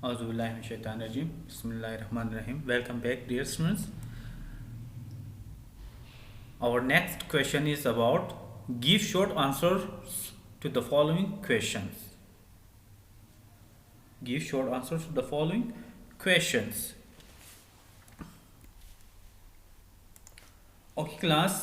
Auzubillahiminash-shaytanir-rajim. Bismillahir-rahmanir-rahim. Welcome back, dear students. Our next question is about give short answers to the following questions. Give short answers to the following questions. Okay, class.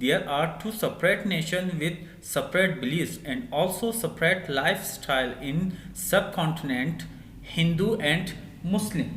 there are two separate nations with separate beliefs and also separate lifestyle in subcontinent Hindu and Muslim.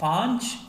5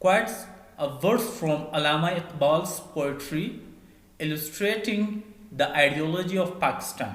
quotes a verse from Allama Iqbal's poetry illustrating the ideology of Pakistan.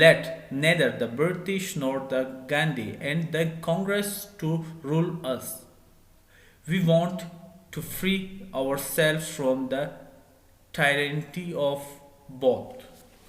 let neither the British nor the Gandhi and the Congress to rule us. We want to free ourselves from the tyranny of both.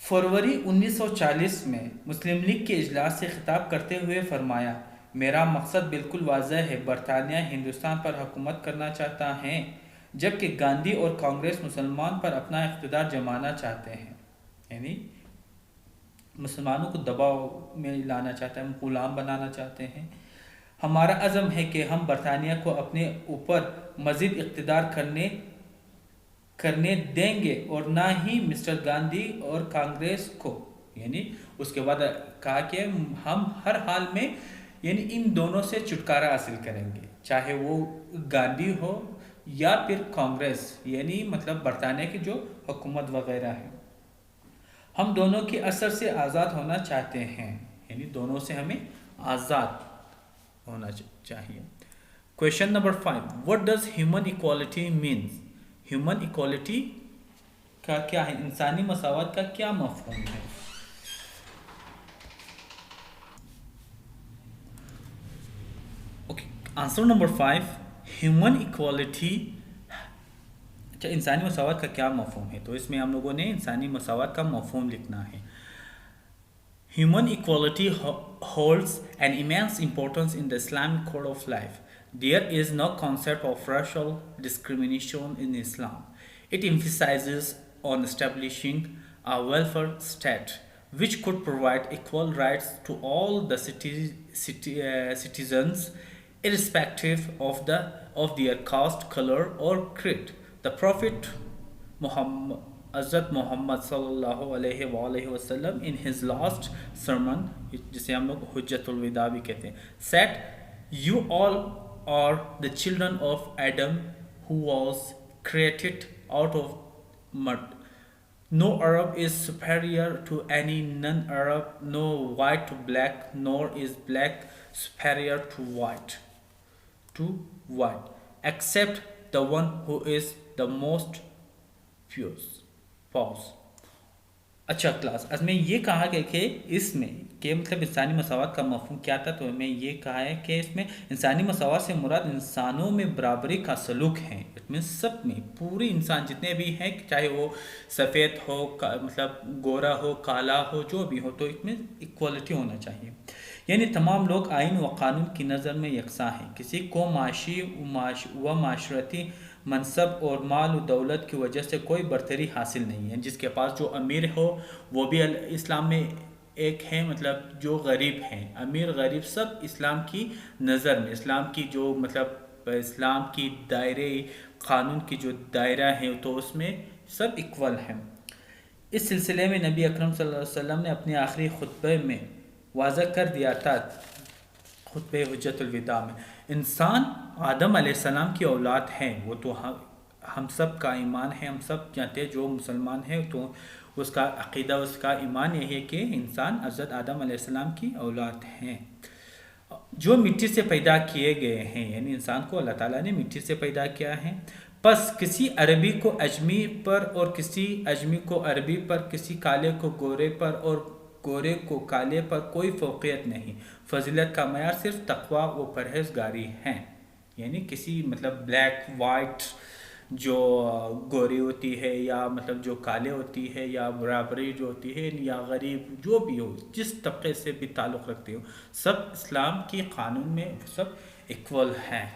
فروری 1940 میں مسلم league کے اجلاس سے خطاب کرتے ہوئے فرمایا، میرا مقصد بالکل واضح ہے، برطانیہ ہندوستان پر حکومت کرنا چاہتا ہے، جبکہ گاندھی اور کانگریس مسلمان پر اپنا اقتدار جمانا چاہتے ہیں، یعنی مسلمانوں کو دباؤ میں لانا چاہتے ہیں، غلام بنانا چاہتے ہیں۔ ہمارا عزم ہے کہ ہم برطانیہ کو اپنے اوپر مزید اقتدار کرنے دیں گے اور نہ ہی مسٹر گاندھی اور کانگریس کو، یعنی اس کے بعد کہا کہ ہم ہر حال میں یعنی ان دونوں سے چھٹکارا حاصل کریں گے، چاہے وہ گاندھی ہو یا پھر کانگریس، یعنی مطلب برطانیہ کی جو حکومت وغیرہ ہے، ہم دونوں کے اثر سے آزاد ہونا چاہتے ہیں، یعنی دونوں سے ہمیں آزاد ہونا چاہیے۔ Question number 5، what does human equality means؟ Human equality کا کیا ہے، انسانی مساوات کا کیا مفہوم ہے؟ آنسر نمبر 5، ہیومن ایکوالٹی، اچھا انسانی مساوات کا کیا مفہوم ہے، تو اس میں ہم لوگوں نے انسانی مساوات کا مفہوم لکھنا ہے۔ Human equality holds an immense importance in the Islamic code of life. There is no concept of racial discrimination in Islam. It emphasizes on establishing a welfare state which could provide equal rights to all the citizens, irrespective of their caste, color, or creed. The Prophet حضرت محمد صلی اللہ علیہ وآلہ وسلم in his last sermon، جسے ہم لوگ حجت الوداع بھی کہتے ہیں، said, "You all are the children of Adam who was created out of mud. No Arab is superior to any non-Arab, no white to black, nor is black superior to white, except the one who is the most pure." اچھا class, از میں یہ کہا گیا کہ اس میں کہ مطلب انسانی مساوات کا مفہوم کیا تھا، تو میں یہ کہا ہے کہ اس میں انسانی مساوات سے مراد انسانوں میں برابری کا سلوک ہے، اس میں سب میں پوری انسان جتنے بھی ہیں، چاہے وہ سفید ہو، مطلب گورا ہو، کالا ہو، جو بھی ہو، تو اس میں ایکوالٹی ہونا چاہیے، یعنی تمام لوگ آئین و قانون کی نظر میں یکساں ہیں، کسی کو معاشی و معاشرتی منصب اور مال و دولت کی وجہ سے کوئی برتری حاصل نہیں ہے، جس کے پاس جو امیر ہو وہ بھی اسلام میں ایک ہے، مطلب جو غریب ہیں، امیر غریب سب اسلام کی نظر میں، اسلام کی جو مطلب اسلام کی دائرے قانون کی جو دائرہ ہے تو اس میں سب ایکول ہیں۔ اس سلسلے میں نبی اکرم صلی اللہ علیہ وسلم نے اپنے آخری خطبے میں واضح کر دیا تھا، خطبہ حجت الوداع میں، انسان آدم علیہ السلام کی اولاد ہیں، وہ تو ہم سب کا ایمان ہے، ہم سب جانتے ہیں، جو مسلمان ہے تو اس کا عقیدہ، اس کا ایمان یہی ہے کہ انسان حضرت آدم علیہ السلام کی اولاد ہیں، جو مٹی سے پیدا کیے گئے ہیں، یعنی انسان کو اللہ تعالیٰ نے مٹی سے پیدا کیا ہے۔ پس کسی عربی کو اجمی پر اور کسی اجمی کو عربی پر، کسی کالے کو گورے پر اور گورے کو کالے پر کوئی فوقیت نہیں، فضیلت کا معیار صرف تقویٰ و پرہیزگاری ہے، یعنی کسی مطلب بلیک وائٹ جو گوری ہوتی ہے یا مطلب جو کالے ہوتی ہے یا برابری جو ہوتی ہے یا غریب جو بھی ہو، جس طبقے سے بھی تعلق رکھتے ہو، سب اسلام کی قانون میں سب ایکول ہیں۔